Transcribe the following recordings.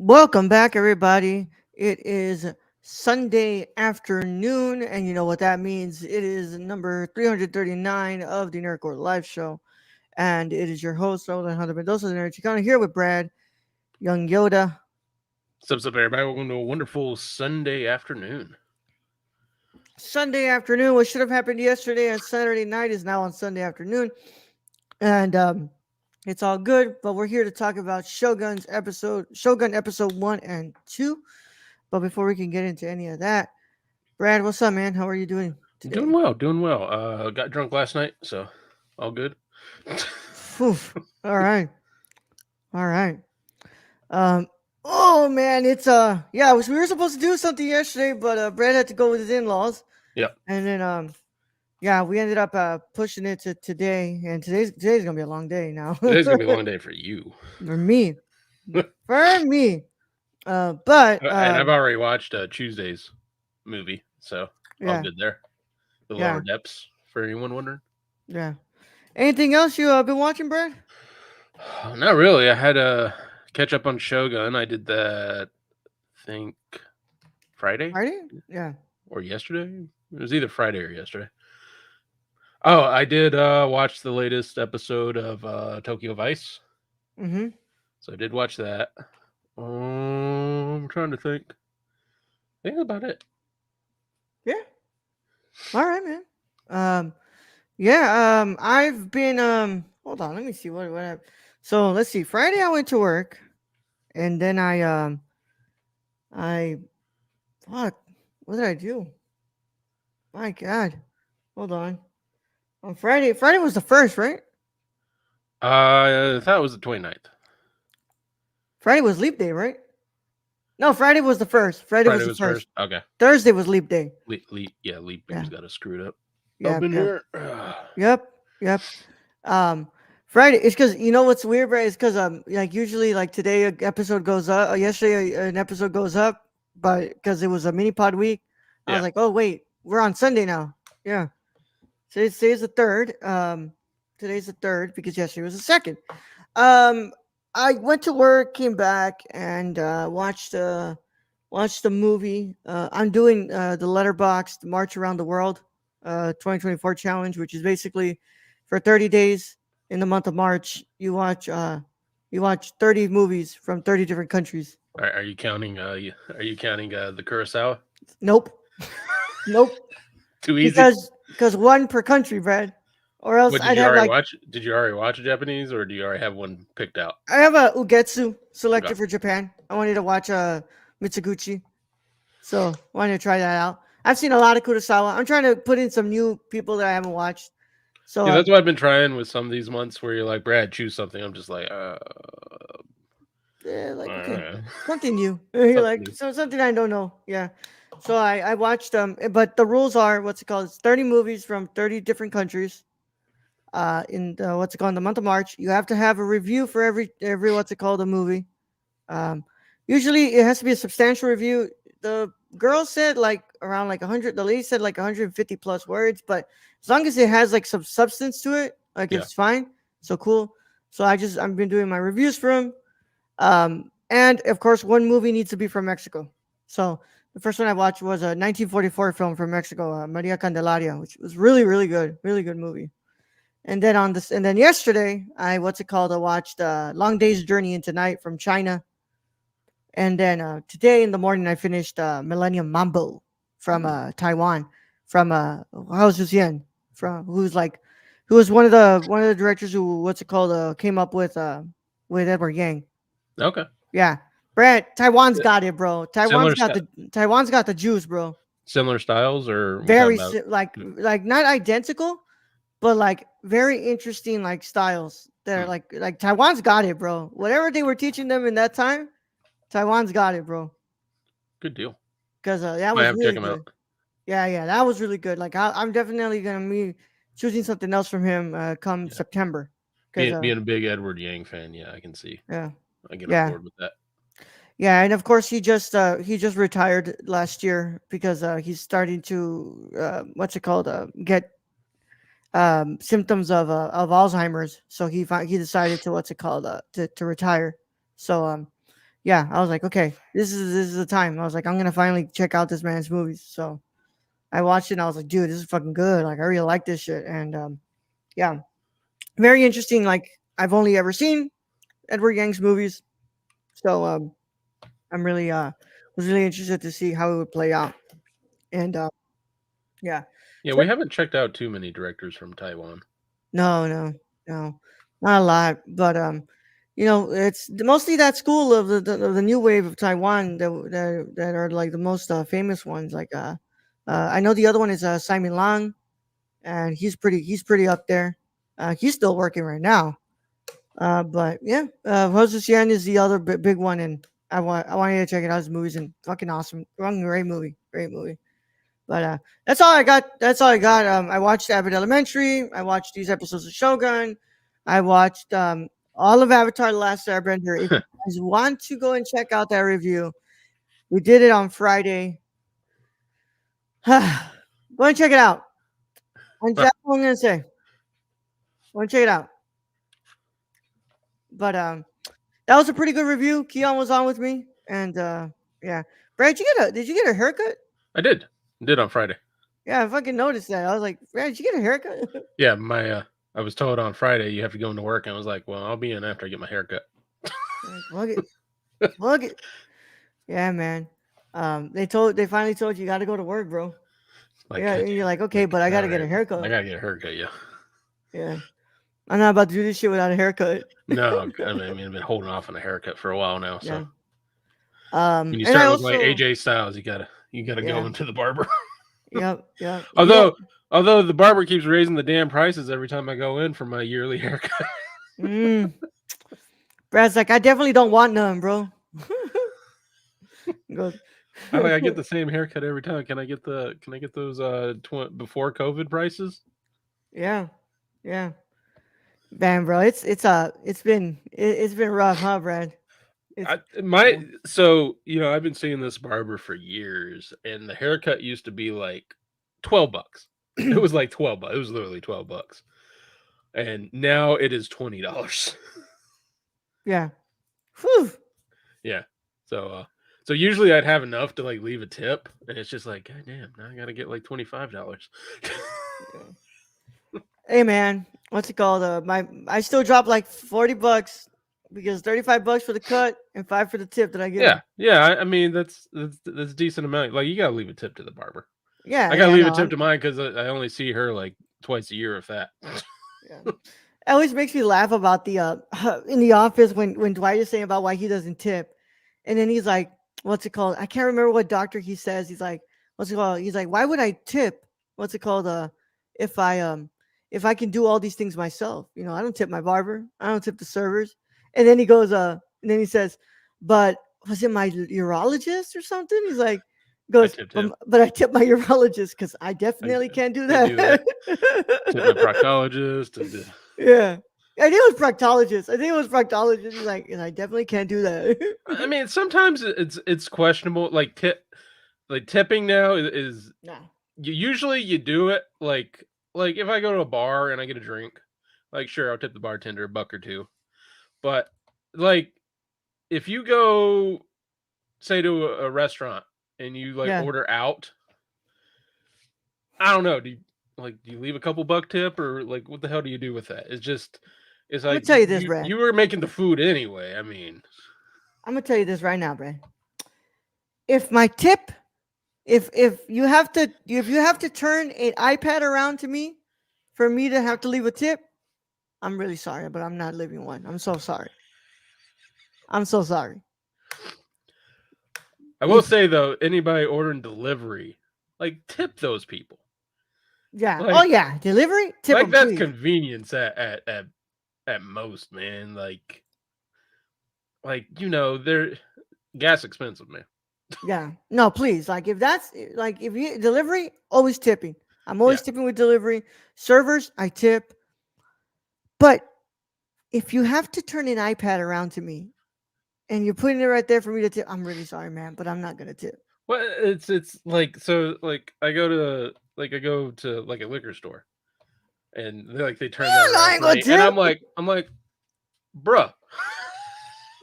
Welcome back, everybody. It is Sunday afternoon, and you know what that means. It is number 339 of the Nerdcore Live Show, and it is your host, Roland Hunter Mendoza, the Nerd Chicano, here with Brad, Young Yoda. What's up, everybody? Welcome to a wonderful Sunday afternoon. Sunday afternoon, what should have happened yesterday on Saturday night is now on Sunday afternoon, and it's all good. But we're here to talk about Shogun episode 1 and 2. But before we can get into any of that, Brad, what's up, man? How are you doing Doing today? well, doing well. Got drunk last night, so all good. Phew. All right. All right. Um. Oh man, it's yeah. We were supposed to do something yesterday, but Brad had to go with his in-laws, Yep, and then yeah, we ended up pushing it to today, and today's gonna be a long day now today's gonna be a long day for you. for me, for me. But And I've already watched Tuesday's movie, so all yeah, good there. The lower yeah, depths, for anyone wondering. yeah. Anything else you been watching, Brad? Not really. I had to catch up on Shogun. I did that, I think, Friday Friday? Yeah. or yesterday. It was either Friday or yesterday. Oh, I did watch the latest episode of Tokyo Vice. Mm-hmm. So I did watch that. I'm trying to think. I think that's about it. Yeah. All right, man. Um. Yeah. I've been Hold on. Let me see what I. So let's see. Friday I went to work, and then I fuck. What did I do? My God. Hold on. On Friday. Friday was the first, right? I thought it was the 29th. Friday was leap day, right? No, Friday was the first. Friday was Friday the was first. first. Okay. Thursday was leap day. Leap Yeah. year's got us screwed up. Up Yep. in Yep. here. Yep. Yep. Um, Friday. It's because you know what's weird, right? It's because like usually like today a episode goes up. Yesterday an episode goes up, but because it was a mini pod week, I was Yeah. like, oh wait, we're on Sunday now. Yeah. Today's the third. Today's the third because yesterday was the second. Um, I went to work, came back, and watched the movie. I'm doing the Letterboxd March Around the World 2024 challenge, which is basically for 30 days in the month of March. You watch 30 movies from 30 different countries. Are you counting? Are you counting the Kurosawa? Nope, nope, Too easy. because one per country, Brad. Or else What did I'd you have already like watch? Did you already watch a Japanese, or do you already have one picked out? I have a Ugetsu Okay. selected for Japan. I wanted to watch Mitsuguchi, so wanted to try that out. I've seen a lot of Kurosawa. I'm trying to put in some new people that I haven't watched. So Yeah, that's what I've been trying with some of these months where you're like, Brad, choose something. I'm just like, yeah, like okay, uh, something new. You're something like new. something I don't know. Yeah. So I watched but the rules are what's it called? It's 30 movies from 30 different countries. In the, what's it called in the month of March, you have to have a review for every what's it called a movie. Um, Usually it has to be a substantial review. The girl said like around like 100. The lady said like 150 plus words, but as long as it has like some substance to it, like Yeah. it's fine. So cool. So I've been doing my reviews for him. And of course, one movie needs to be from Mexico. So the first one I watched was a 1944 film from Mexico, Maria Candelaria, which was really good movie. And then yesterday, I what's it called? I watched Long Day's Journey into Night from China, and then today in the morning, I finished Millennium Mambo from Taiwan, from Hao Zhuxian, from who was one of the directors who what's it called came up with Edward Yang. Okay. Yeah, Brad, Taiwan's Yeah. got it, bro. Similar st- Taiwan's got the juice, bro. Similar styles, or we talking Very about? like not identical, but like very interesting like styles that are Hmm, like Taiwan's got it, bro. Whatever they were teaching them in that time, Taiwan's got it, bro. good deal. Because that Might was have to check really them out. good. Yeah, yeah, that was really good. Like I'm definitely gonna be choosing something else from him come Yeah. September. Because Being a big Edward Yang fan, yeah, I can see. yeah, I get on yeah, board with that. yeah, and of course he just retired last year because he's starting to what's it called get symptoms of Alzheimer's. So he decided to what's it called to retire. So yeah, I was like, okay, this is the time. I was like, I'm gonna finally check out this man's movies. So I watched it and I was like, dude, this is fucking good. Like I really like this shit. And yeah, very interesting. Like I've only ever seen Edward Yang's movies, so I'm really was really interested to see how it would play out. And yeah, Yeah, so we haven't checked out too many directors from Taiwan. no, no, no, not a lot, but it's mostly that school of the new wave of Taiwan that are like the most famous ones. Like I know the other one is Simon Lang, and he's pretty up there. He's still working right now. But yeah, Jose Cien is the other big one, and I want you to check it out. His movies and fucking awesome, fucking great movie, great movie. But that's all I got. That's all I got. I watched Abbott Elementary. I watched these episodes of Shogun. I watched all of Avatar: The Last Airbender. If you guys want to go and check out that review, we did it on Friday. Go and check it out. And that's what I'm gonna say. Go and check it out. But that was a pretty good review. Keon was on with me, and yeah, Brad, did you get a haircut? I did on Friday. Yeah, I fucking noticed that. I was like, Brad, did you get a haircut? Yeah, I was told on Friday you have to go into work, and I was like, well, I'll be in after I get my haircut. Like, plug it, plug it. Yeah, man. They finally told you got to go to work, bro. Like, Yeah, and you're like, okay, but I got to get a I haircut. gotta get a haircut, yeah. Yeah, I'm not about to do this shit without a haircut. No, I mean, I've been holding off on a haircut for a while now. So Yeah. when you And I start looking like also, AJ Styles, you gotta go yeah, into the barber. yep, yep. You don't. although the barber keeps raising the damn prices every time I go in for my yearly haircut. Mm, Brad's like, I definitely don't want none, bro. He goes, I get the same haircut every time. Can I get those before COVID prices? yeah, yeah. Man, bro, it's been rough, huh, Brad? It's yeah. I've been seeing this barber for years, and the haircut used to be like $12. It was like $12. It was literally $12, and now it is $20. Yeah. Whew. Yeah. So usually I'd have enough to like leave a tip, and it's just like, God damn, now I gotta get like $25. Hey, man, what's it called? I still drop like $40 because $35 for the cut and 5 for the tip that I give Yeah, him. yeah. I mean that's a decent amount. Like you gotta leave a tip to the barber. Yeah, I gotta yeah, leave a no, tip to mine because I only see her like twice a year, if that. yeah. It always makes me laugh about the in the office when Dwight is saying about why he doesn't tip, and then he's like, "What's it called?" I can't remember what doctor he says. He's like, "What's it called?" He's like, "Why would I tip? What's it called? If I if I can do all these things myself, I don't tip my barber. I don't tip the servers." And then he goes, and then he says, "But was it my urologist or something?" He's like, I goes, tipped "But, him. but I tip my urologist because I I, definitely can't do I do that. that." Tip my proctologist. Yeah. I think it was proctologist. I think it was proctologist. He's like, "And I definitely can't do that." I mean, sometimes it's questionable. Like tipping now is Nah. usually you do it like if I go to a bar and I get a drink, like sure I'll tip the bartender $1 or $2. But like if you go say to a restaurant and you like Yeah. order out, I don't know. Do you leave a couple buck tip or like what the hell do you do with that? It's I'm gonna like tell you this, you Brad. you were making the food anyway. I mean, I'm gonna tell you this right now, Brad. If my tip, if you have to turn an iPad around to me for me to have to leave a tip, I'm really sorry, but I'm not leaving one. I'm so sorry. I'm so sorry. I will If say though, anybody ordering delivery, like tip those people. yeah, oh Like yeah, delivery, tip like them, that's please. convenience at most, man. Like they're gas expensive, man. Yeah, no, please. Like if you delivery, always tipping. I'm Yeah. always tipping with delivery. Servers, I tip. But if you have to turn an iPad around to me and you're putting it right there for me to tip, I'm really sorry, man, but I'm not gonna tip. Well, it's like so like I go to like a liquor store and they turn that Hell, I around ain't for gonna me and tip. I'm like, bruh.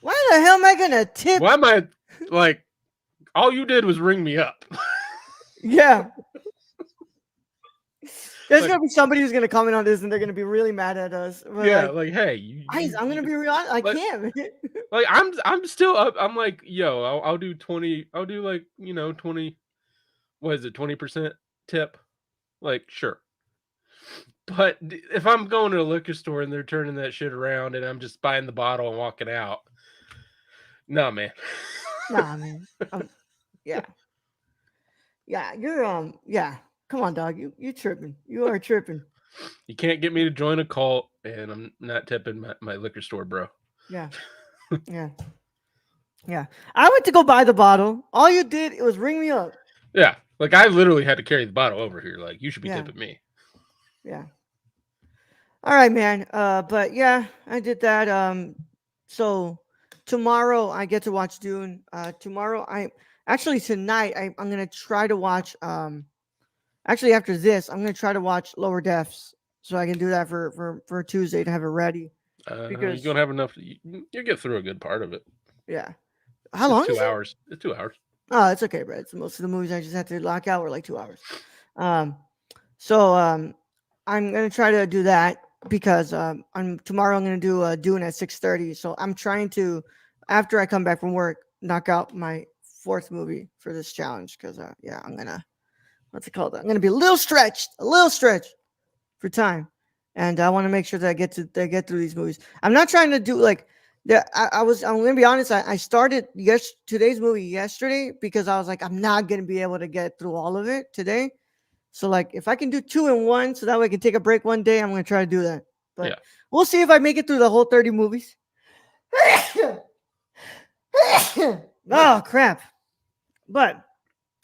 Why the hell am I gonna tip? Why am I like? All you did was ring me up. Yeah. There's Like, gonna be somebody who's gonna comment on this and they're gonna be really mad at us. We're yeah, like, like, hey, I'm gonna be real. I like, can't. like, I'm still up. I'm like, yo, I'll do 20. I'll do like 20. What is it? 20% tip? Like, sure. But if I'm going to a liquor store and they're turning that shit around and I'm just buying the bottle and walking out, nah, man. Nah, man. Yeah, yeah. You're yeah. Come on, dog. You tripping? You are tripping. You can't get me to join a cult, and I'm not tipping my liquor store, bro. Yeah, yeah, yeah. I went to go buy the bottle. All you did was ring me up. Yeah, like I literally had to carry the bottle over here. Like you should be Yeah, tipping me. yeah. All right, man. But yeah, I did that. So tomorrow I get to watch Dune. Tomorrow I actually tonight I'm gonna try to watch. Actually after this I'm gonna try to watch Lower Deaths so I can do that for Tuesday to have it ready You're because gonna have enough. You get through a good part of it. yeah. How It's long two is it? hours. It's 2 hours. Oh, it's okay, bro. It's most of the movies I just had to lock out were like 2 hours. Um, so I'm gonna try to do that because I'm tomorrow I'm gonna do Dune at 6:30. So I'm trying to after I come back from work knock out my fourth movie for this challenge because yeah I'm gonna what's it called? I'm gonna be a little stretched for time, and I want to make sure that I get through these movies. I'm not trying to do like I'm gonna be honest. I started today's movie yesterday because I was like I'm not gonna be able to get through all of it today. So like if I can do two in one, so that way I can take a break one day, I'm gonna try to do that. But Yeah. we'll see if I make it through the whole 30 movies. Oh crap! But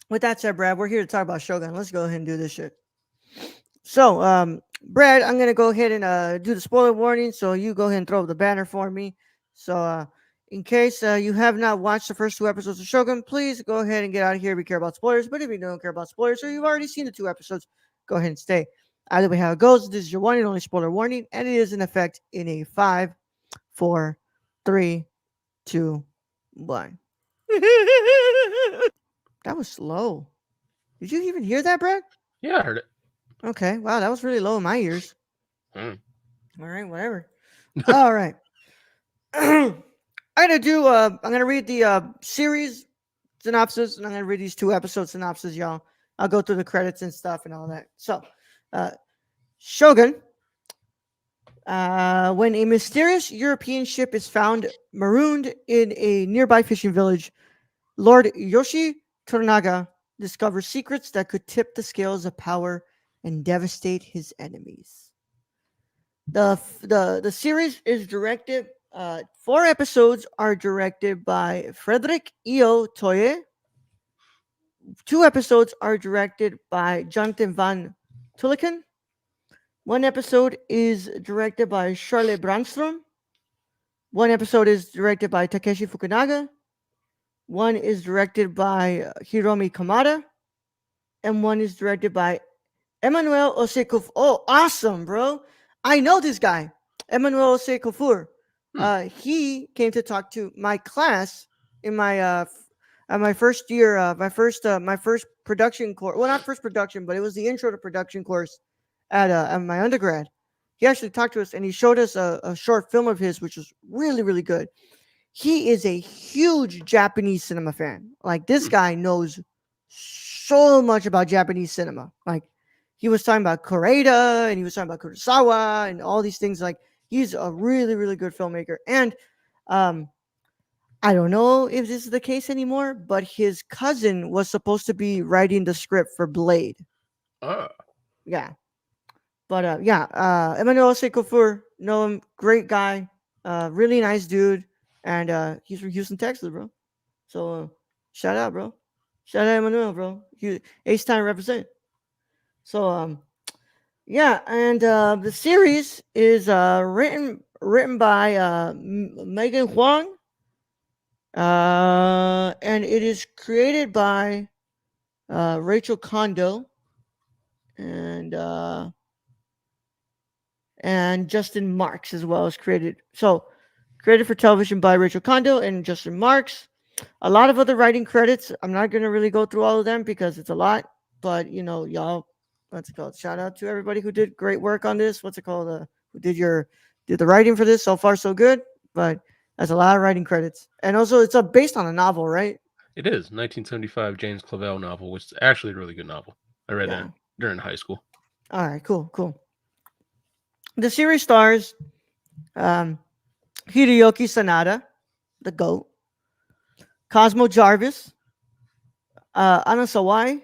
with that said, Brad, we're here to talk about Shogun. Let's go ahead and do this shit. So, Brad, I'm gonna go ahead and do the spoiler warning. So you go ahead and throw up the banner for me. So, in case you have not watched the first two episodes of Shogun, please go ahead and get out of here if you care about spoilers. But if you don't care about spoilers or you've already seen the two episodes, go ahead and stay. Either way, how it goes, this is your one and only spoiler warning, and it is in effect in a 5, 4, 3, 2, 1. That was slow. Did you even hear that, Brad? Yeah, I heard it. Okay. Wow, that was really low in my ears. Mm. All right, whatever. All right. I'm gonna read the series synopsis, and I'm gonna read these two episode synopsis, y'all. I'll go through the credits and stuff and all that. So, uh, Shogun. When a mysterious European ship is found marooned in a nearby fishing village, Lord Yoshi Toranaga discovers secrets that could tip the scales of power and devastate his enemies. The series is directed. 4 episodes are directed by Frederick Io Toye. 2 episodes are directed by Jonathan Van Tuliken. 1 episode is directed by Charlotte Brandstrom. 1 episode is directed by Takeshi Fukunaga. One is directed by Hiromi Kamada. And one is directed by Emmanuel Osekuf. Oh, awesome, bro. I know this guy, Emmanuel Osekufur. He came to talk to my class in my first year, my first production course. Well, not first production, but it was the intro to production course at my undergrad. He actually talked to us and he showed us a short film of his, which was really, really good. He is a huge Japanese cinema fan. Like this guy knows so much about Japanese cinema. Like he was talking about Koreeda and he was talking about Kurosawa and all these things. Like he's a really, really good filmmaker. And I don't know if this is the case anymore, but his cousin was supposed to be writing the script for Blade. Oh. Yeah. But Emmanuel Sekofur, know him, great guy, really nice dude, and he's from Houston, Texas, bro. So shout out, bro. Shout out Emmanuel, bro. Ace time represent. So yeah, and the series is written by Megan Huang, and it is created by Rachel Kondo and Justin Marks as well as created. So Created for television by Rachel Kondo and Justin Marks. A lot of other writing credits. I'm not going to really go through all of them because it's a lot. But, y'all, what's it called? Shout out to everybody who did great work on this. What's it called? Who did the writing for this. So far, so good. But that's a lot of writing credits. And also, it's based on a novel, right? It is 1975 James Clavell novel, which is actually a really good novel. I read Yeah. that during high school. All right, cool, cool. The series stars um, Hideyoki Sanada, the GOAT, Cosmo Jarvis, Anna Sawai,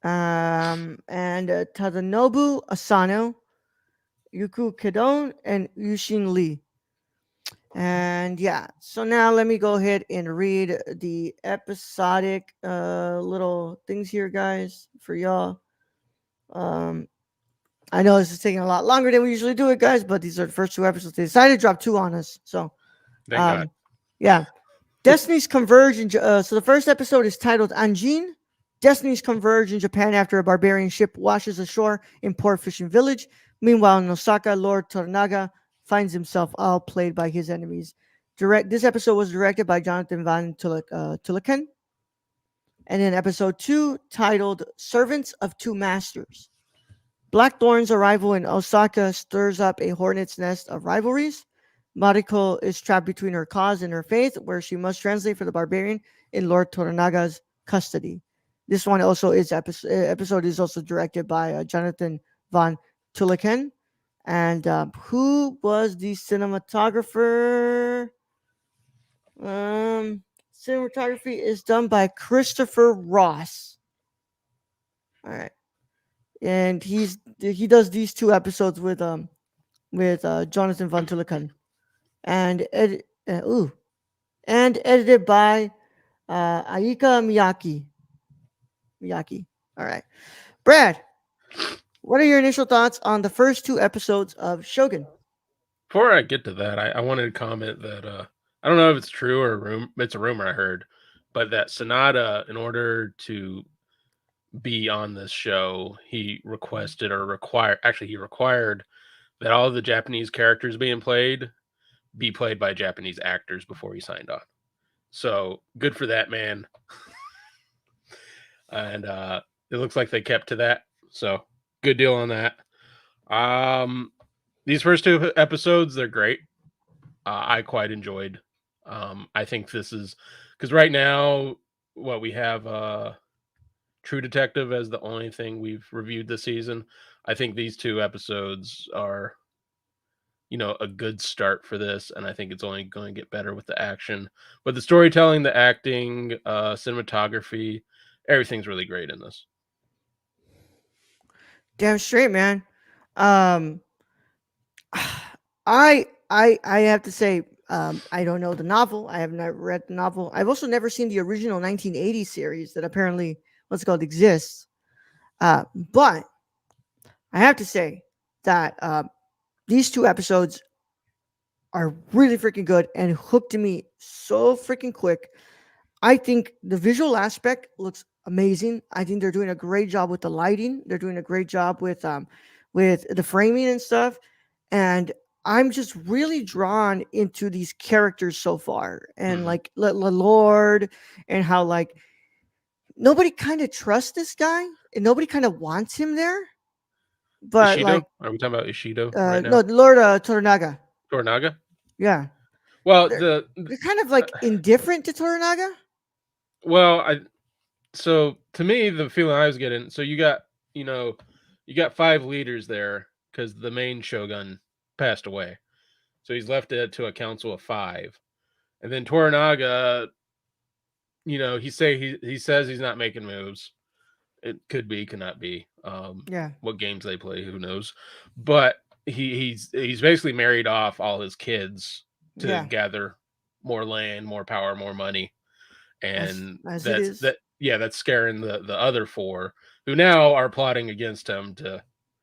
and Tadanobu Asano, Yuku Kedon, and Yushin Lee. And yeah, so now let me go ahead and read the episodic little things here, guys, for y'all. Um, I know this is taking a lot longer than we usually do it, guys, but these are the first two episodes. They decided to drop two on us. So, Thank God. yeah. Destinies converge. So the first episode is titled Anjin. Destinies converge in Japan after a barbarian ship washes ashore in Port Fishing Village. Meanwhile, in Osaka, Lord Toranaga finds himself outplayed by his enemies. This episode was directed by Jonathan Van Tulleken. And then episode 2, titled Servants of Two Masters. Blackthorn's arrival in Osaka stirs up a hornet's nest of rivalries. Mariko is trapped between her cause and her faith, where she must translate for the barbarian in Lord Toranaga's custody. This one also is episode is also directed by Jonathan Van Tulleken. And who was the cinematographer? Cinematography is done by Christopher Ross. All right, and he does these two episodes with Jonathan Van Tulleken, and and edited by Aika Miyaki. All right, Brad, what are your initial thoughts on the first two episodes of Shogun? Before I get to that, I wanted to comment that I don't know if it's true or it's a rumor I heard, but that Sonata, in order to be on this show, he required that all the Japanese characters being played be played by Japanese actors before he signed on. So good for that man. And it looks like they kept to that. So good deal on that. These first two episodes, they're great. I quite enjoyed. I think this is because right now what we have True Detective as the only thing we've reviewed this season. I think these two episodes are a good start for this, and I think it's only going to get better with the action. But the storytelling, the acting, cinematography, everything's really great in this. Damn straight, man. Um, I have to say, I don't know the novel. I have never read the novel. I've also never seen the original 1980 series that apparently what's it called exists. But I have to say that these two episodes are really freaking good and hooked me so freaking quick. I think the visual aspect looks amazing. I think they're doing a great job with the lighting. They're doing a great job with the framing and stuff. And I'm just really drawn into these characters so far, and like Lord, and how like nobody kind of trusts this guy, and nobody kind of wants him there. But Ishido? like, Are we talking about Ishido right no, now? Lord Toranaga, Toranaga? yeah, Well, they're they're kind of like indifferent to Toranaga. well, so to me the feeling I was getting, so you got five leaders there because the main shogun passed away. So he's left it to a council of five. And then Toranaga, he says he's not making moves. It could be, could not be. Yeah, What games they play, who knows? But he's basically married off all his kids to yeah, gather more land, more power, more money, and as it is. that's scaring the other four who now are plotting against him to,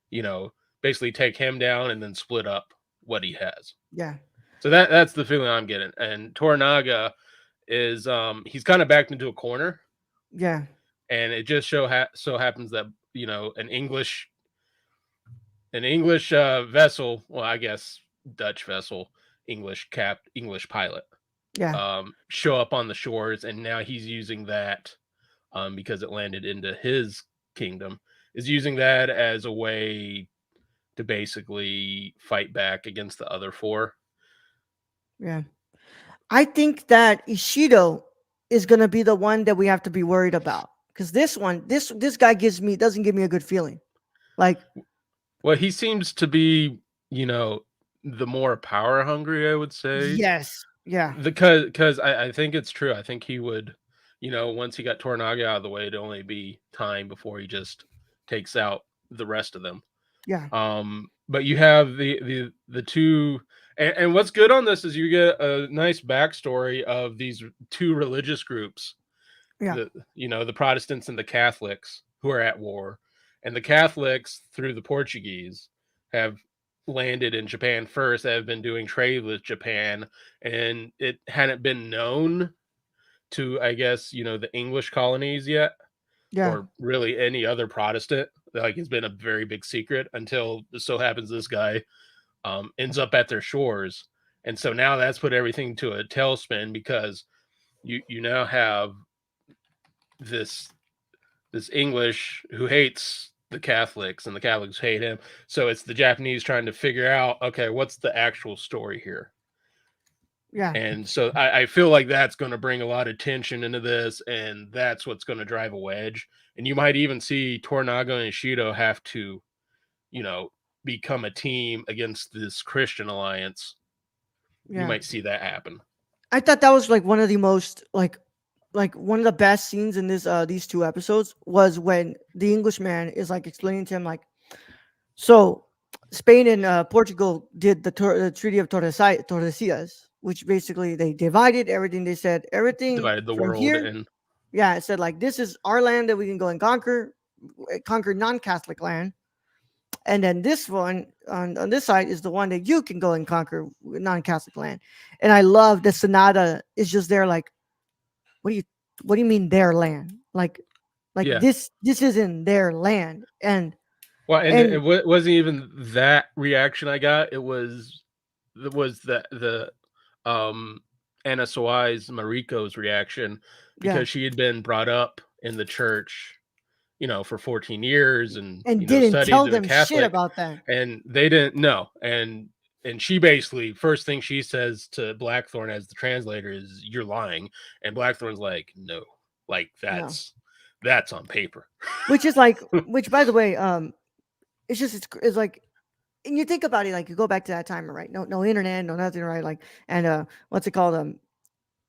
you know, basically take him down and then split up what he has. Yeah, So that's the feeling I'm getting. And Toranaga is he's kind of backed into a corner, yeah, and it just so happens that an English vessel, well, I guess Dutch vessel, English pilot Yeah. show up on the shores, and now he's using that because it landed into his kingdom, is using that as a way to basically fight back against the other four. Yeah. I think that Ishido is gonna be the one that we have to be worried about. Because this guy doesn't give me a good feeling. Like, Well, he seems to be, you know, the more power hungry, I would say. yes, yeah, Because I think it's true. I think he would, once he got Toranaga out of the way, it'd only be time before he just takes out the rest of them. yeah, But you have the two, and what's good on this is you get a nice backstory of these two religious groups, yeah, the Protestants and the Catholics who are at war, and the Catholics through the Portuguese have landed in Japan first, have been doing trade with Japan, and it hadn't been known to, I guess, the English colonies yet, yeah, or really any other Protestant. Like, it's been a very big secret until it so happens this guy ends up at their shores. And so now that's put everything to a tailspin, because you now have this English who hates the Catholics, and the Catholics hate him. So it's the Japanese trying to figure out, okay, what's the actual story here? yeah, And so I feel like that's going to bring a lot of tension into this, and that's what's going to drive a wedge. And you might even see Toranaga and Ishido have to, you know, become a team against this Christian alliance. You yeah. might see that happen. I thought that was like one of the most like one of the best scenes in this these two episodes was when the Englishman is like explaining to him like, so Spain and Portugal did the Treaty of Tordesillas, which basically they divided everything. They said everything Divided the from world, here. and Yeah, it said like this is our land that we can go and conquer non-Catholic land, and then this one on this side is the one that you can go and conquer non-Catholic land. And I love that Sonata is just there like, what do you what do you mean their land? Like yeah. this isn't their land. Well, and it And wasn't even that reaction I got. It was the um Anna Sawai's Mariko's reaction, yeah, because she had been brought up in the church, for 14 years, and and didn't studied tell to the them shit Catholic, about that. and they didn't know. And she basically, first thing she says to Blackthorn as the translator is, "You're lying." And Blackthorn's like, "No, like No. that's on paper." Which is like, which by the way, it's like, and you think about it, like you go back to that time, right? No internet, no nothing, right? Like, and what's it called?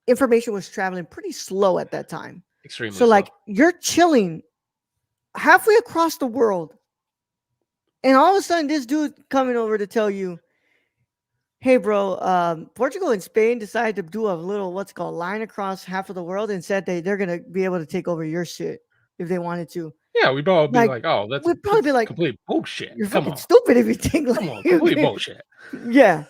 Information was traveling pretty slow at that time. Extremely So slow. like you're chilling halfway across the world, and all of a sudden this dude coming over to tell you, "Hey, bro, Portugal and Spain decided to do a little what's called line across half of the world, and said they're gonna be able to take over your shit if they wanted to." Yeah, we'd all be Like, like, "Oh, we'd probably be that's like, complete bullshit. "You're Come fucking on, stupid if you think come on, complete like." bullshit." Yeah,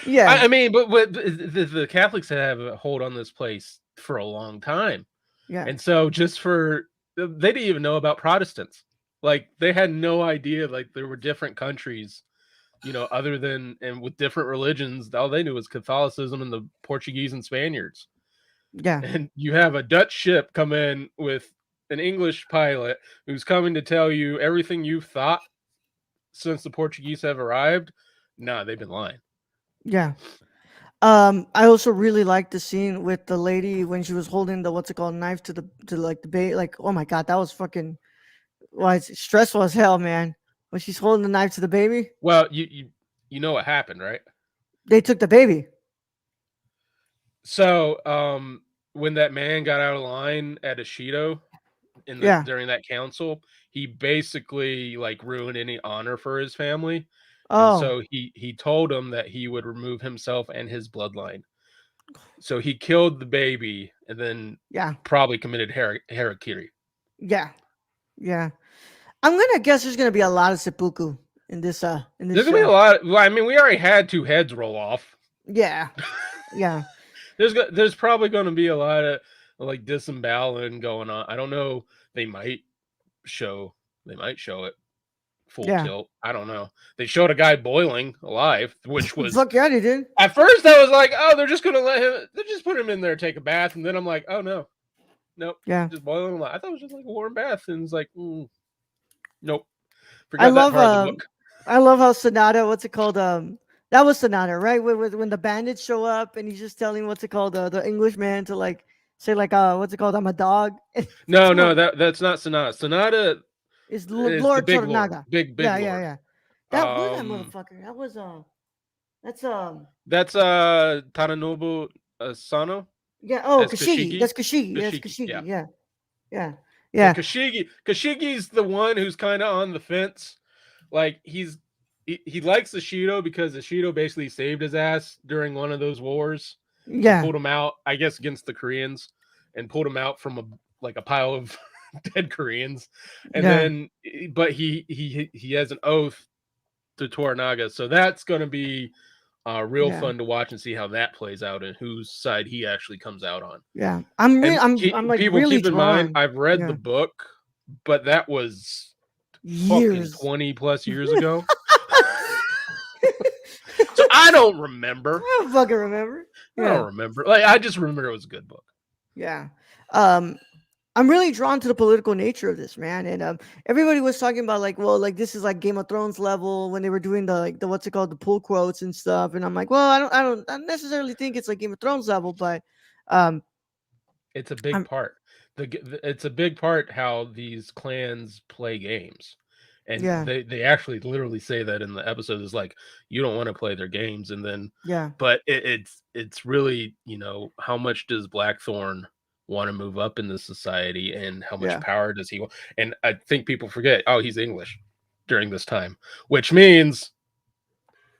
yeah, I mean, but the Catholics have a hold on this place for a long time, yeah, and so just for they didn't even know about Protestants. Like, they had no idea. Like, there were different countries, other than, and with different religions. All they knew was Catholicism and the Portuguese and Spaniards. yeah, And you have a Dutch ship come in with an English pilot who's coming to tell you everything you've thought since the Portuguese have arrived. Nah, they've been lying. yeah. I also really liked the scene with the lady when she was holding the what's it called knife to like the bait. Like, oh my god, that was fucking, well, it's stressful as hell, man. When she's holding the knife to the baby, Well, you know what happened, right? they took the baby. So, when that man got out of line at Ishido Yeah. during that council, he basically like ruined any honor for his family. And Oh, so he told him that he would remove himself and his bloodline. So he killed the baby, and then yeah, probably committed harakiri. yeah, yeah. I'm gonna guess there's gonna be a lot of seppuku in this There's gonna be a show. lot. Well, I mean, we already had two heads roll off. Yeah, yeah, There's probably going to be a lot of like disemboweling going on. I don't know. They might show it full Yeah. tilt. I don't know. They showed a guy boiling alive, which was Fuck yeah, they did. at first I was like, oh, they're just gonna let him. They just put him in there, take a bath, and then I'm like, oh no, nope, Yeah. just boiling alive. I thought it was just like a warm bath, and it's like, nope, I forgot that love part of the book. I love how Sonata, what's it called? That was Sonata, right? When the bandits show up and he's just telling what's it called, the Englishman to like say like what's it called? I'm a dog. No, that's not Sonata. Sonata It's is the Lord big lord, Tornaga. big Yeah, yeah, lord. yeah. That was that motherfucker. That was that's That's Tadanobu Asano yeah. Oh, as Kashigi. Kashigi. That's Kashigi. Yeah, it's Kashigi, yeah. Kashigi. Yeah, yeah, But yeah, Kashigi's the one who's kind of on the fence. Like he likes Ishido because Ishido basically saved his ass during one of those wars and yeah, pulled him out, I guess, against the Koreans, and pulled him out from a pile of dead Koreans. And yeah, then, but he has an oath to Toranaga, so that's going to be real yeah, fun to watch and see how that plays out and whose side he actually comes out on. yeah. And I'm like people really keep in mind, drawn. I've read the Yeah, book, but that was fucking years. 20 plus years ago. So I don't remember. I don't fucking remember. I Yeah, don't remember. Like I just remember it was a good book. yeah. Um, I'm really drawn to the political nature of this, man. And everybody was talking about like, well, like this is like Game of Thrones level when they were doing the like the what's it called, the pull quotes and stuff. And I'm like, well, I don't necessarily think it's like Game of Thrones level, but um, It's a big I'm part. It's a big part how these clans play games. And yeah, they actually literally say that in the episode is like you don't want to play their games, and then yeah, but it's really, how much does Blackthorn want to move up in the society, and how much yeah, power does he want? And I think people forget, oh, he's English during this time, which means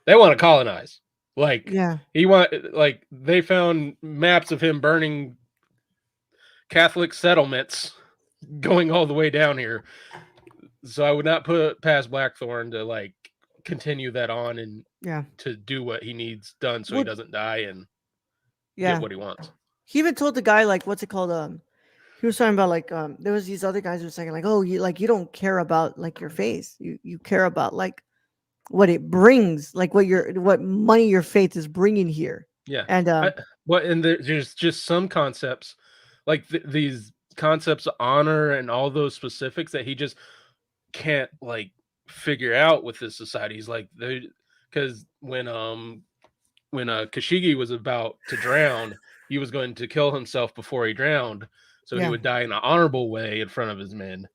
they want to colonize. Like yeah, they found maps of him burning Catholic settlements going all the way down here. So I would not put it past Blackthorn to like continue that on and yeah. to do what he needs done so he Well, doesn't die and get yeah. what he wants. He even told the guy like, what's it called? He was talking about like there was these other guys who were saying like, oh, you don't care about like your face, you care about like what it brings, like what money your faith is bringing here, Yeah. and And there's just some concepts like these concepts of honor and all those specifics that he just can't like figure out with this society. He's like, because when Kashigi was about to drown, he was going to kill himself before he drowned, so he yeah, would die in an honorable way in front of his men.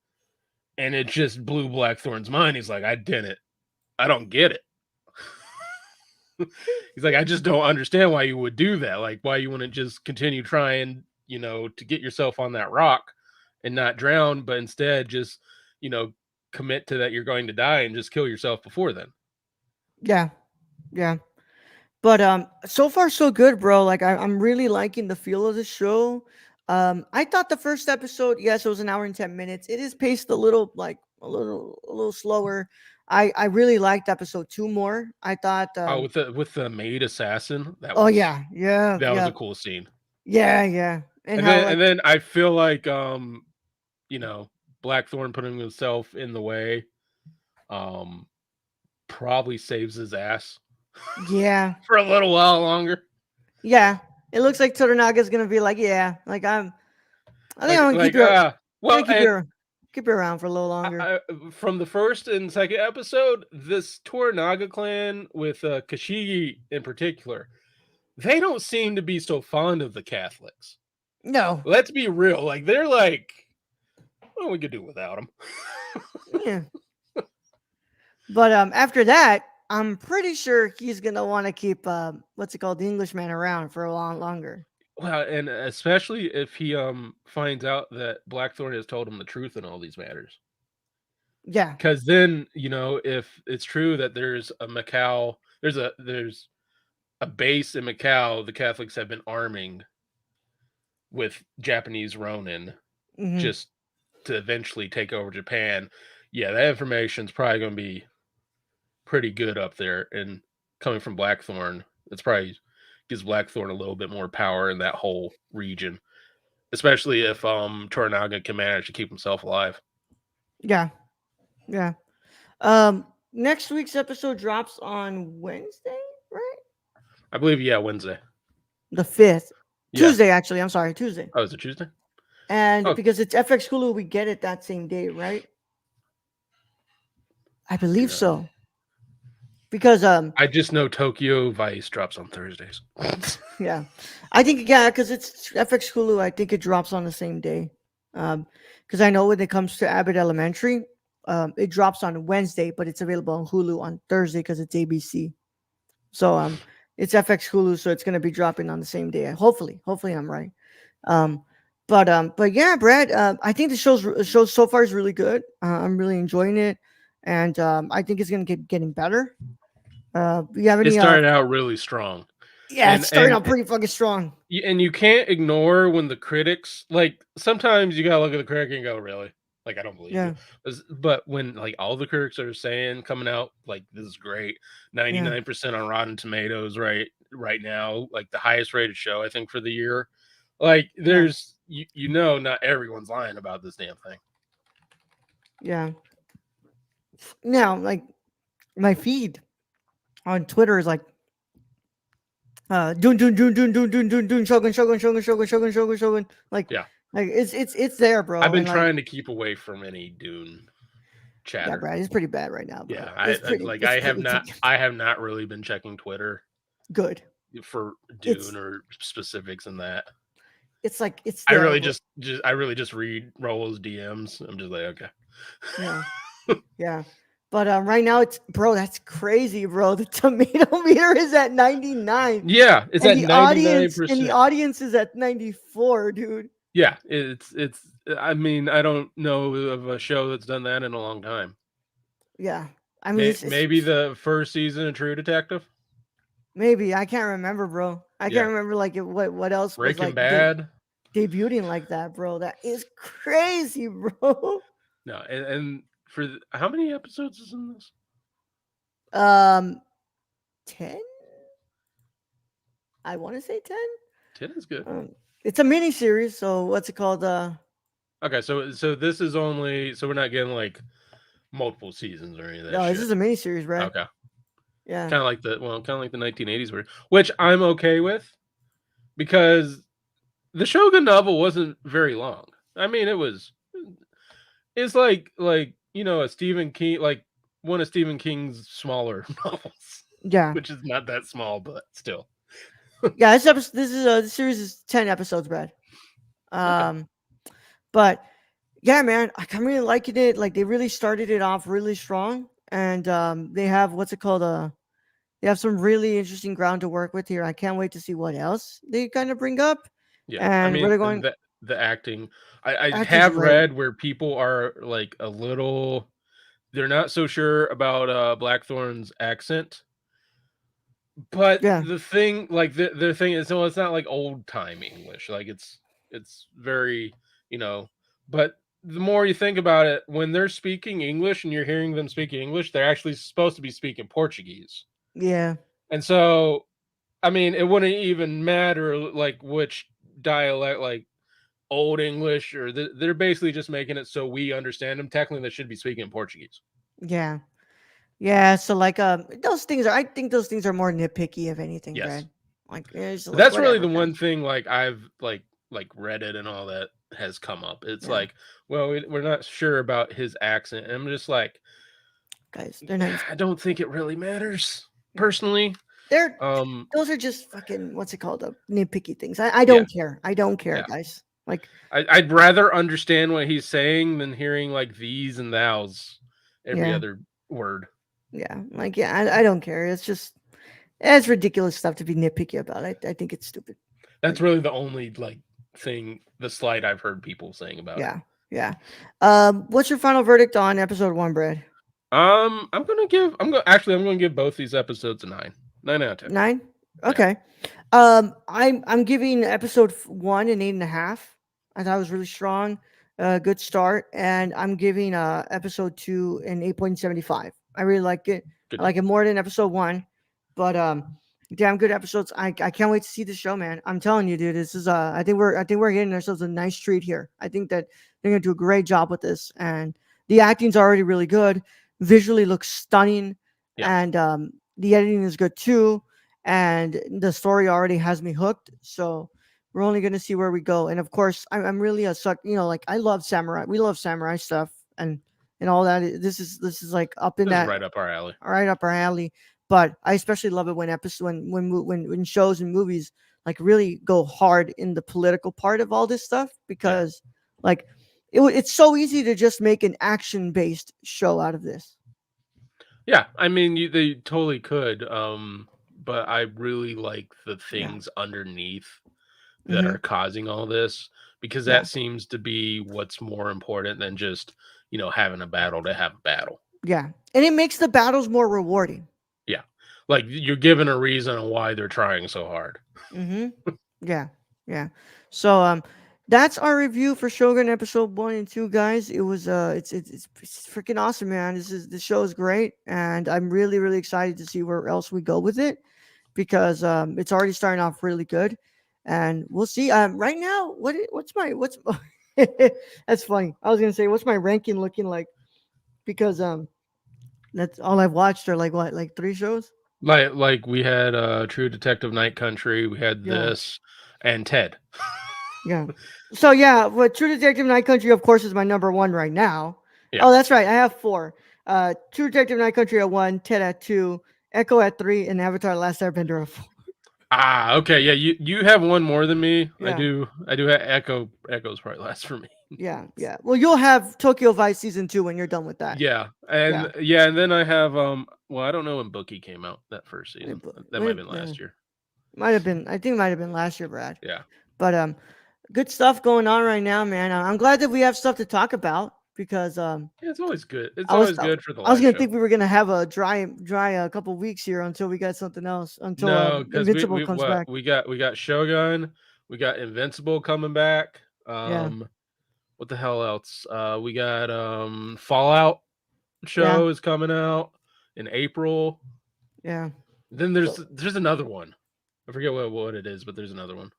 And it just blew Blackthorn's mind. He's like, I didn't. I don't get it. He's like, I just don't understand why you would do that. Like, why you wouldn't just continue trying, to get yourself on that rock and not drown, but instead just, commit to that you're going to die and just kill yourself before then. yeah, yeah. But so far so good, bro. Like I'm really liking the feel of the show. I thought the first episode, yes, it was an hour and 10 minutes. It is paced a little like a little slower. I really liked episode 2 more. I thought Oh, with the maid assassin, oh yeah, yeah, that was yeah, a cool scene. yeah, yeah. And And how then like and then I feel like Blackthorn putting himself in the way um probably saves his ass yeah, for a little while longer. yeah. It looks like Toranaga's gonna be like, yeah, like I think Like I'm gonna like gonna well, and keep you around for a little longer. from the first and second episode, this Toranaga clan with Kashigi in particular, they don't seem to be so fond of the Catholics. No. Let's be real. Like they're like, well, we could do without them. Yeah. But after that, I'm pretty sure he's gonna want to keep what's it called, the Englishman around for a long longer. Well, and especially if he finds out that Blackthorn has told him the truth in all these matters. Yeah. Because then, if it's true that there's a Macau, there's a base in Macau, the Catholics have been arming with Japanese Ronin Hmm. just to eventually take over Japan. Yeah, that information's probably going to be pretty good up there. And coming from Blackthorn, it's probably gives Blackthorn a little bit more power in that whole region, especially if Toranaga can manage to keep himself alive. Yeah. Yeah. Next week's episode drops on Wednesday, right? I believe, yeah, Wednesday. The 5th. Yeah. Tuesday, actually. I'm sorry, Tuesday. Oh, is it Tuesday? And Oh, because it's FX Hulu, we get it that same day, right? I believe God. so. Because I just know Tokyo Vice drops on Thursdays. yeah, I think because it's FX Hulu, I think it drops on the same day. Because I know when it comes to Abbott Elementary, it drops on Wednesday, but it's available on Hulu on Thursday because it's ABC. So it's FX Hulu, so it's gonna be dropping on the same day. Hopefully I'm right. Um, but yeah, Brad, I think the show so far is really good. I'm really enjoying it, and I think it's gonna keep getting better. You have It any? started out really strong. Yeah, it's And starting and out pretty fucking strong. and you can't ignore when the critics, like, sometimes you gotta look at the critic and go, really? Like, I don't believe you. Yeah, But when, like, all the critics are saying, coming out, like, this is great, yeah, 99% on Rotten Tomatoes right now, like the highest rated show, I think, for the year. Like, yeah, there's you know not everyone's lying about this damn thing. yeah. Now, like my feed on Twitter is like dun Shogun Shogun Shogun Shogun Shogun Shogun Shogun Yeah. like it's there, I've bro, been and like trying to keep away from any Dune yeah, chatter. Brad, it's pretty bad right now, Yeah, bro. It's pretty it's pretty fucking I have not really been checking Twitter good. for It's Dune or specifics in that. it's there, bro. I really just read Rollo's DMs. I'm just like, okay. Yeah, yeah. But right now it's bro, that's crazy, bro. The tomato meter is at 99. Yeah, it's And at the audience 99%. is at 94, dude. Yeah, it's I mean, I don't know of a show that's done that in a long time. Yeah. I mean Maybe the first season of True Detective? maybe I can't remember, bro. I can't Yeah. remember like what else was Breaking like Bad? debuting like that, bro. That is crazy, bro. No, and how many episodes is in this? Um 10? I want to say 10. 10 is good. It's a mini series, so what's it called? Okay, so this is only, so we're not getting like multiple seasons or any of that No, this shit. is a mini series, right? Okay. Yeah. Kind of like the 1980s version, which I'm okay with because the Shogun novel wasn't very long. I mean, it's like a Stephen King, like one of Stephen King's smaller novels, Yeah. which is not that small, but still. Yeah, this series is 10 episodes, Brad. Okay. But yeah, man, I'm really liking it. Like they really started it off really strong, and they have what's it called? They have some really interesting ground to work with here. I can't wait to see what else they kind of bring up, Yeah, I and where mean, they're and going. the acting, I Acting's have great. read where people are like a little, they're not so sure about Blackthorn's accent. But Yeah, the thing, like the thing is, no, it's not like old time English. Like it's very, you know. But the more you think about it, when they're speaking English and you're hearing them speaking English, they're actually supposed to be speaking Portuguese. yeah, And so, I mean, it wouldn't even matter like which dialect, like old English, or they're basically just making it so we understand them. Technically, they should be speaking Portuguese. yeah, yeah. So like, those things are. I think those things are more nitpicky, if anything, Yes. Brad. Like, it's But like that's really whatever, the guys. one thing, like I've like Reddit and all that has come up. It's Yeah, like, well, we're not sure about his accent. And I'm just like, guys, they're not. I don't think it really matters Yeah. personally. They're Um, those are just fucking what's it called? Nitpicky things. I yeah, don't care. I don't care, yeah. guys. Like, I'd rather understand what he's saying than hearing like these and thous every yeah, other word. yeah. Like, yeah, I don't care. It's ridiculous stuff to be nitpicky about. I think it's stupid. That's Like, really the only like thing, the slight I've heard people saying about it. yeah, yeah. What's your final verdict on episode 1, Brad? I'm gonna give both these episodes a 9. 9 out of 10. 9. Yeah. Okay. I'm giving episode 1 an 8.5. I thought it was really strong, good start, and I'm giving episode 2 an 8.75. I really like it. Good I like deal. it more than episode 1, but damn good episodes. I can't wait to see the show, man. I'm telling you, dude. This is I think we're getting ourselves a nice treat here. I think that they're gonna do a great job with this, and the acting's already really good. visually looks stunning, Yeah, and the editing is good too, and the story already has me hooked. So we're only gonna see where we go. And of course, I'm really a suck. Like I love samurai. We love samurai stuff and all that. This is like up in this is that right up our alley. right up our alley. But I especially love it when episode when shows and movies like really go hard in the political part of all this stuff, Yeah, because like it's so easy to just make an action based show out of this. yeah. I mean, they totally could. But I really like the Yeah. things underneath that Mm-hmm. are causing all this, because Yeah. that seems to be what's more important than just having a battle to have a battle. Yeah. And it makes the battles more rewarding. Yeah, like you're given a reason on why they're trying so hard. Mm-hmm. Yeah. Yeah. So that's our review for Shogun episode 1 and 2, guys. It was it's freaking awesome, man. This show is great, and I'm really, really excited to see where else we go with it, because it's already starting off really good, and we'll see. Right now, what's that's funny. I was gonna say, what's my ranking looking like, because that's all I've watched are like what, like 3 shows. Like we had True Detective Night Country, we had Yeah. this, and Ted. Yeah. So yeah, but True Detective Night Country, of course, is my number one right now. Yeah. Oh, that's right. I have four. True Detective Night Country at one, Ted at two, Echo at three, and Avatar: The Last Airbender at four. Ah, okay, yeah. You have one more than me. I Yeah. do. I do have Echo. Echo's probably last for me. Yeah. Yeah. Well, you'll have Tokyo Vice season 2 when you're done with that. Yeah, Yeah. and then I have Well, I don't know when Bookie came out that first season. That might have been last year. Might have been. I think it might have been last year, Brad. Yeah. But good stuff going on right now, man. I'm glad that we have stuff to talk about, because Yeah, it's always good. It's I was always good for the I was live gonna show. think we were gonna have a dry a couple weeks here until we got something else, until No, because Invincible comes back. we got Shogun, we got Invincible coming back. Yeah, What the hell else? We got Fallout yeah, show is coming out in April. yeah. Then So there's another one. I forget what it is, but there's another one.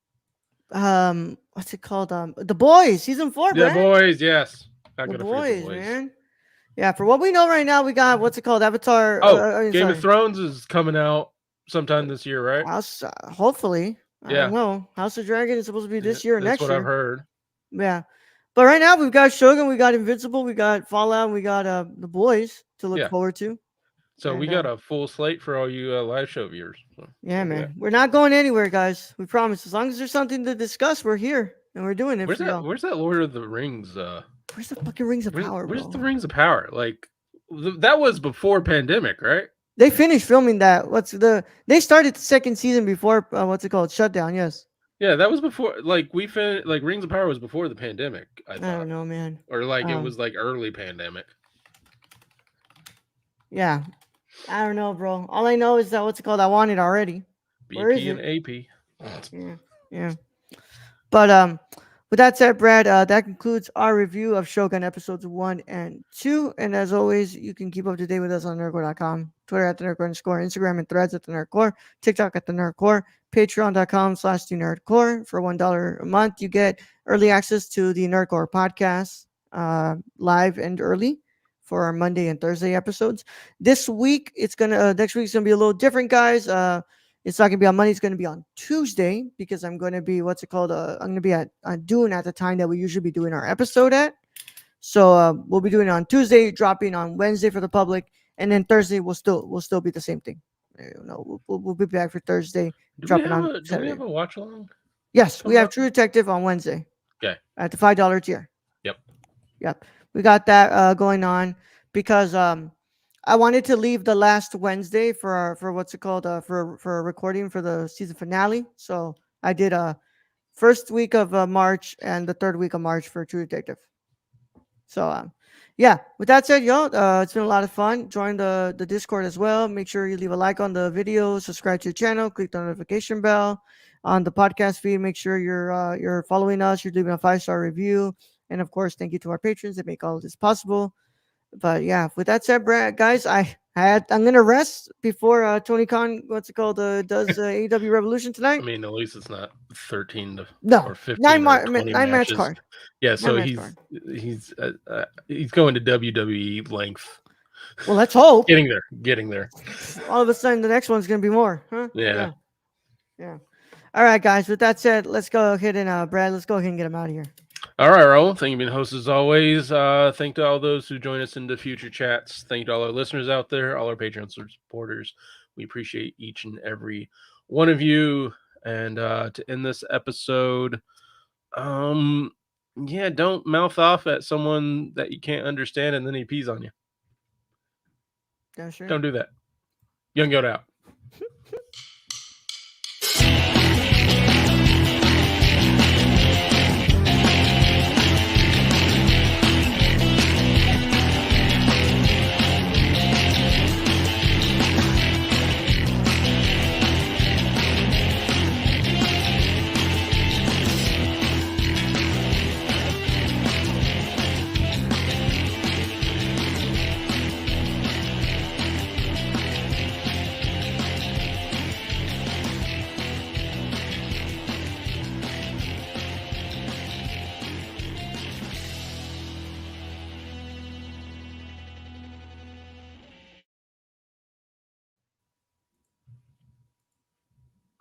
what's it called? The Boys season 4, The Brad. Boys, yes. Not The gonna forget the Boys, Boys. man. Yeah, for what we know right now, we got what's it called? Avatar. Oh, Game of Sorry. Thrones is coming out sometime this year, right? House. Hopefully, I don't Yeah, know. House of Dragon is supposed to be this year or that's next what I've year. heard. Yeah, but right now we've got Shogun, we got Invincible, we got Fallout, and we got The Boys to look Yeah, forward to. so we And got a full slate for all you live show viewers. So yeah, look at that. man, we're not going anywhere, guys. We promise. As long as there's something to discuss, we're here and we're doing it Where's for that? y'all. Where's that Lord of the Rings? Where's the fucking Rings of Power, Where's the bro? Rings of Power? Like that was before pandemic, right? They finished filming that. They started the second season before what's it called? Shutdown. Yes. Yeah, that was before. Like like Rings of Power was before the pandemic. I I thought, don't know, man. or like it Um, was like early pandemic. yeah, I don't know, bro. All I know is that what's it called? I want it already. Where is BP and it? AP. Yeah, yeah. But with that said, Brad, that concludes our review of Shogun episodes 1 and 2. And as always, you can keep up to date with us on nerdcore.com, Twitter at the nerdcore_, Instagram and threads at the nerdcore, TikTok at the nerdcore, patreon.com/the nerdcore. For $1 a month, you get early access to the Nerdcore podcast, live and early for our Monday and Thursday episodes. This week, next week's gonna be a little different, guys. It's not gonna be on Monday. It's gonna be on Tuesday, because I'm gonna be what's it called? I'm gonna be at Dune at the time that we usually be doing our episode at. So we'll be doing it on Tuesday, dropping on Wednesday for the public, and then Thursday will still be the same thing. We'll be back for Thursday, dropping on Do we Saturday. have a watch along? Yes, we coming have up? True Detective on Wednesday. Okay. At the $5 tier. Yep. Yep. We got that going on, because I wanted to leave the last Wednesday for what's it called, for a recording for the season finale. So I did first week of March and the third week of March for True Detective. So yeah, with that said, y'all, it's been a lot of fun. Join the Discord as well. Make sure you leave a like on the video, subscribe to the channel, click the notification bell on the podcast feed. Make sure you're following us, you're leaving a 5-star review, and of course, thank you to our patrons that make all of this possible. But yeah, with that said, Brad, guys, I'm gonna rest before Tony Khan, what's it called, does AEW Revolution I tonight. mean, at least it's not 13 or No, 15 or 20 nine match matches. card, Yeah, nine so match card. he's going to WWE length Well, let's hope. Getting there. All of a sudden, the next one's gonna be more, huh? Yeah. Yeah. All right, guys. With that said, let's go ahead and Brad, let's go ahead and get him out of here. All right, Raul. Thank you for being the host as always. Thank to all those who join us in the future chats. Thank you to all our listeners out there, all our Patreon supporters. We appreciate each and every one of you. And to end this episode, yeah, don't mouth off at someone that you can't understand and then he pees on you. Yeah, sure. Don't do that. Young Goat out.